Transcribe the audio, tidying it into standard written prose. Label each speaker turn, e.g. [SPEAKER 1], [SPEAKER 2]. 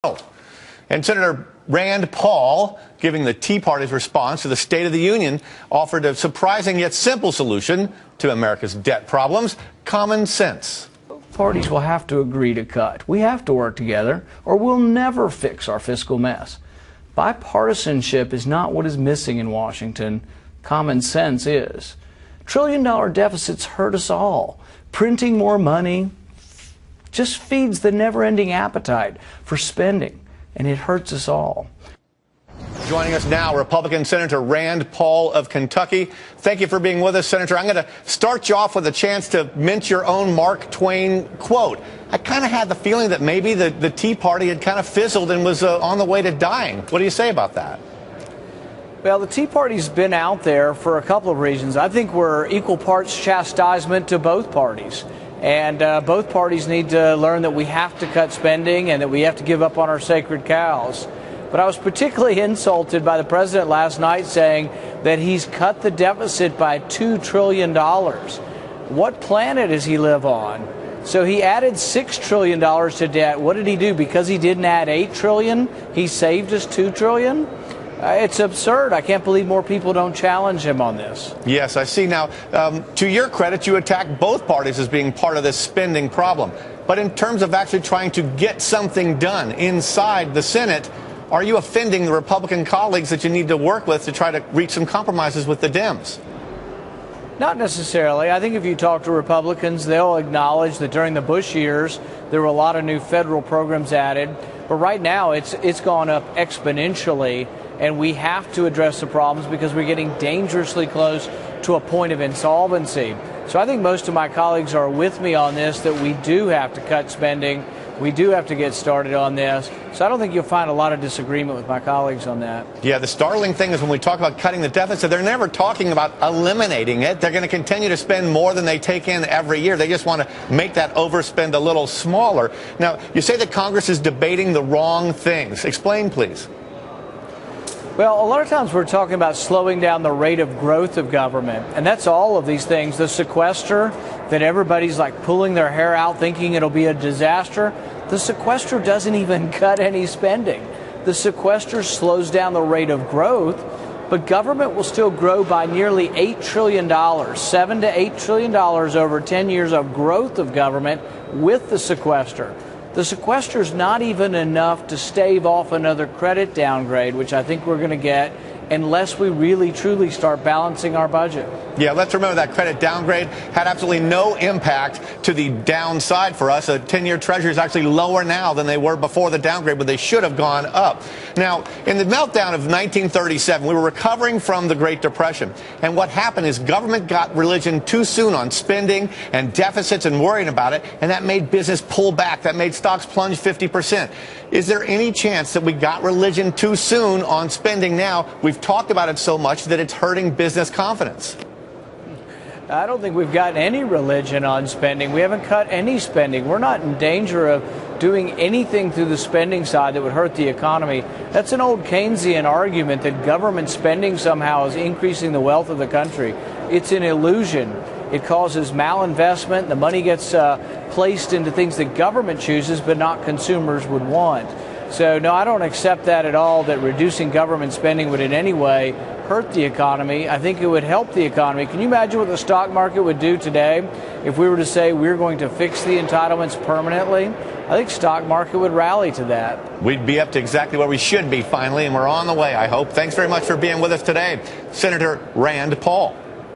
[SPEAKER 1] And Senator Rand Paul, giving the Tea Party's response to the State of the Union, offered a surprising yet simple solution to America's debt problems: common sense.
[SPEAKER 2] Parties will have to agree to cut. We have to work together, or we'll never fix our fiscal mess. Bipartisanship is not what is missing in Washington. Common sense is. Trillion-dollar deficits hurt us all. Printing more money just feeds the never-ending appetite for spending, and it hurts us all.
[SPEAKER 1] Joining us now, Republican Senator Rand Paul of Kentucky. Thank you for being with us, Senator. I'm going to start you off with a chance to mint your own Mark Twain quote. I kind of had the feeling that maybe the Tea Party had kind of fizzled and was on the way to dying. What do you say about that?
[SPEAKER 2] Well, the Tea Party's been out there for a couple of reasons. I think we're equal parts chastisement to both parties. And both parties need to learn that we have to cut spending and that we have to give up on our sacred cows. But I was particularly insulted by the president last night saying that he's cut the deficit by $2 trillion. What planet does he live on? So he added $6 trillion to debt. What did he do? Because he didn't add $8 trillion, he saved us $2 trillion? It's absurd. I can't believe more people don't challenge him on this.
[SPEAKER 1] Yes, I see. Now, to your credit, you attack both parties as being part of this spending problem. But in terms of actually trying to get something done inside the Senate, are you offending the Republican colleagues that you need to work with to try to reach some compromises with the Dems?
[SPEAKER 2] Not necessarily. I think if you talk to Republicans, they'll acknowledge that during the Bush years, there were a lot of new federal programs added. But right now, it's gone up exponentially, and we have to address the problems because we're getting dangerously close to a point of insolvency. So I think most of my colleagues are with me on this, that we do have to cut spending. We do have to get started on this. So I don't think you'll find a lot of disagreement with my colleagues on that.
[SPEAKER 1] Yeah, the startling thing is when we talk about cutting the deficit, they're never talking about eliminating it. They're going to continue to spend more than they take in every year. They just want to make that overspend a little smaller. Now, you say that Congress is debating the wrong things. Explain, please.
[SPEAKER 2] Well, a lot of times we're talking about slowing down the rate of growth of government, and that's all of these things. The sequester, that everybody's like pulling their hair out thinking it'll be a disaster. The sequester doesn't even cut any spending. The sequester slows down the rate of growth, but government will still grow by nearly $8 trillion, $7 to $8 trillion over 10 years of growth of government with the sequester. The sequester is not even enough to stave off another credit downgrade, which I think we're going to get, unless we really truly start balancing our budget.
[SPEAKER 1] Yeah, let's remember that credit downgrade had absolutely no impact to the downside for us. A 10-year Treasury is actually lower now than they were before the downgrade, but they should have gone up. Now, in the meltdown of 1937, we were recovering from the Great Depression. And what happened is government got religion too soon on spending and deficits and worrying about it, and that made business pull back. That made stocks plunge 50%. Is there any chance that we got religion too soon on spending now? We've talked about it so much that it's hurting business confidence.
[SPEAKER 2] I don't think we've gotten any religion on spending. We haven't cut any spending. We're not in danger of doing anything through the spending side that would hurt the economy. That's an old Keynesian argument that government spending somehow is increasing the wealth of the country. It's an illusion. It causes malinvestment. The money gets placed into things that government chooses but not consumers would want. So, no, I don't accept that at all, that reducing government spending would in any way hurt the economy. I think it would help the economy. Can you imagine what the stock market would do today if we were to say we're going to fix the entitlements permanently? I think stock market would rally to that.
[SPEAKER 1] We'd be up to exactly where we should be finally, and we're on the way, I hope. Thanks very much for being with us today, Senator Rand Paul.